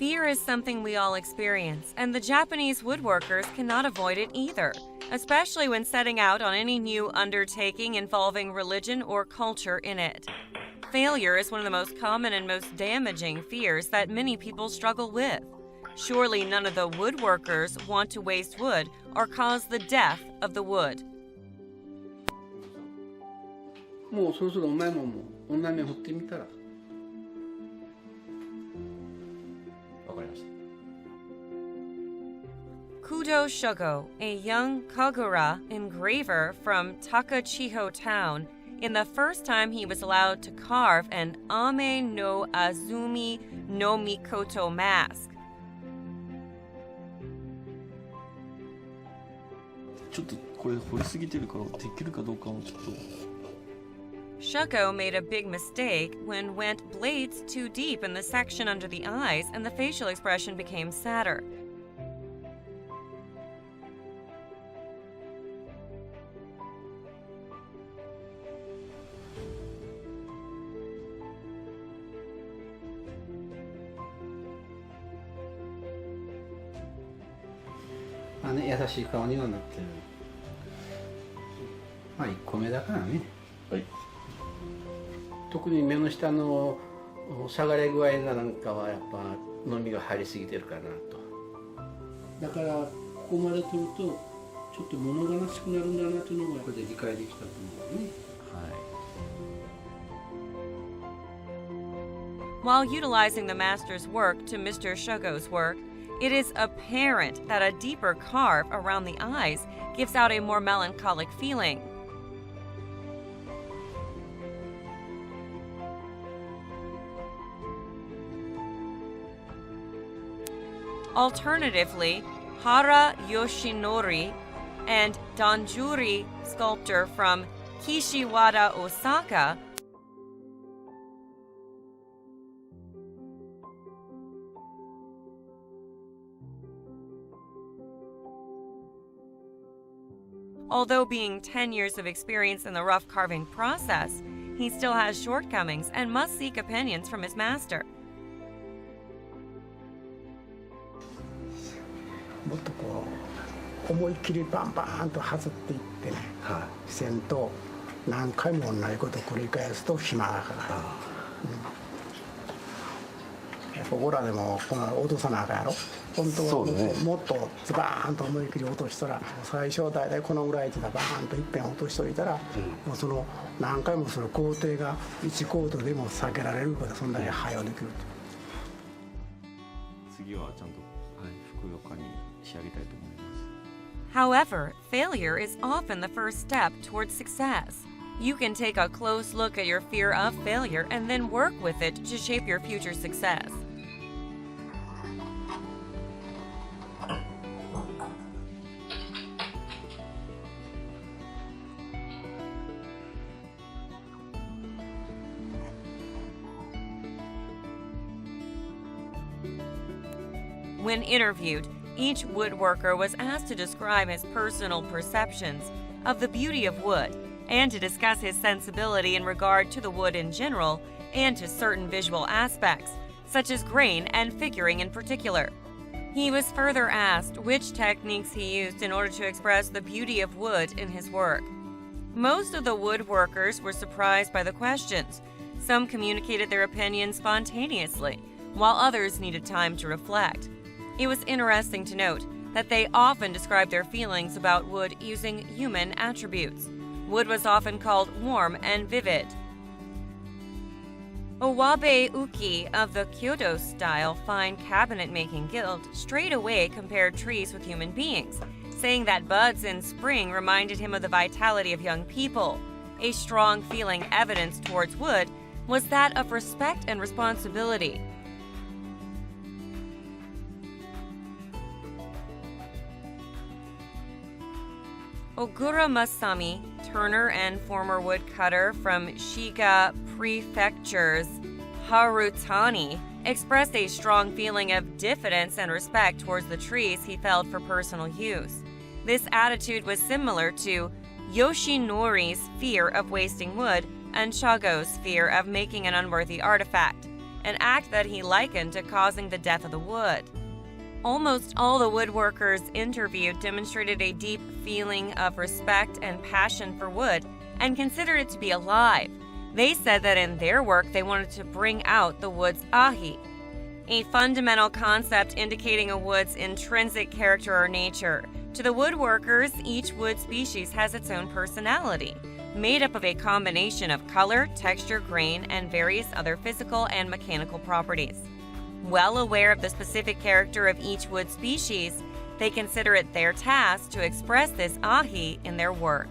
Fear is something we all experience, and the Japanese woodworkers cannot avoid it either, especially when setting out on any new undertaking involving religion or culture in it. Failure is one of the most common and most damaging fears that many people struggle with. Surely none of the woodworkers want to waste wood or cause the death of the wood. もうそろそろお前も女目掘ってみたら。わかりました。Kudo Shogo, a young Kagura engraver from Takachiho town, in the first time he was allowed to carve an Ame-no-Uzume-no-Mikoto mask. ちょっとこれ掘りすぎてるからできるかどうかもちょっと。Shogo made a big mistake when went blades too deep in the section under the eyes and the facial expression became sadder.まあね、優しい顔にはなってる。まあ1個目だからね。はい。特に目の下の下がれ具合なんかはやっぱのみが入りすぎてるかなと。だからここまで取るとちょっと物悲しくなるんだなというのがこれで理解できたと思うね。はい。While utilizing the master's work to Mr. Shogo's work, it is apparent that a deeper carve around the eyes gives out a more melancholic feeling. Alternatively, Hara Yoshinori and Danjuri sculptor from Kishiwada, Osaka, although being 10 years of experience in the rough carving process, he still has shortcomings and must seek opinions from his master. もっとこう思いっきりバンバンとはずっていってね、せんと何回も同じことを繰り返すと暇だから、やっぱオラでもこの落とさなあかんやろ。本当はもっとズバーンと思いっきり落としたら、最初は大体このぐらいでバーンといっぺん落としといたら、もうその何回もその工程が1コートでも避けられるから、そんなに早くできる。次はちゃんとふくよかに仕上げたいと思います。However, failure is often the first step towards success. You can take a close look at your fear of failure and then work with it to shape your future success. When interviewed, each woodworker was asked to describe his personal perceptions of the beauty of wood and to discuss his sensibility in regard to the wood in general and to certain visual aspects, such as grain and figuring in particular. He was further asked which techniques he used in order to express the beauty of wood in his work. Most of the woodworkers were surprised by the questions. Some communicated their opinions spontaneously, while others needed time to reflect. It was interesting to note that they often described their feelings about wood using human attributes. Wood was often called warm and vivid. Owabe Uki of the Kyoto-style fine cabinet-making guild straightaway compared trees with human beings, saying that buds in spring reminded him of the vitality of young people. A strong feeling evidenced towards wood was that of respect and responsibility. Ogura Masami, turner and former woodcutter from Shiga Prefecture's Harutani, expressed a strong feeling of diffidence and respect towards the trees he felled for personal use. This attitude was similar to Yoshinori's fear of wasting wood and Shogo's fear of making an unworthy artifact, an act that he likened to causing the death of the wood. Almost all the woodworkers interviewed demonstrated a deep feeling of respect and passion for wood and considered it to be alive. They said that in their work they wanted to bring out the wood's ahi, a fundamental concept indicating a wood's intrinsic character or nature. To the woodworkers, each wood species has its own personality, made up of a combination of color, texture, grain, and various other physical and mechanical properties. Well aware of the specific character of each wood species, they consider it their task to express this ahi in their work.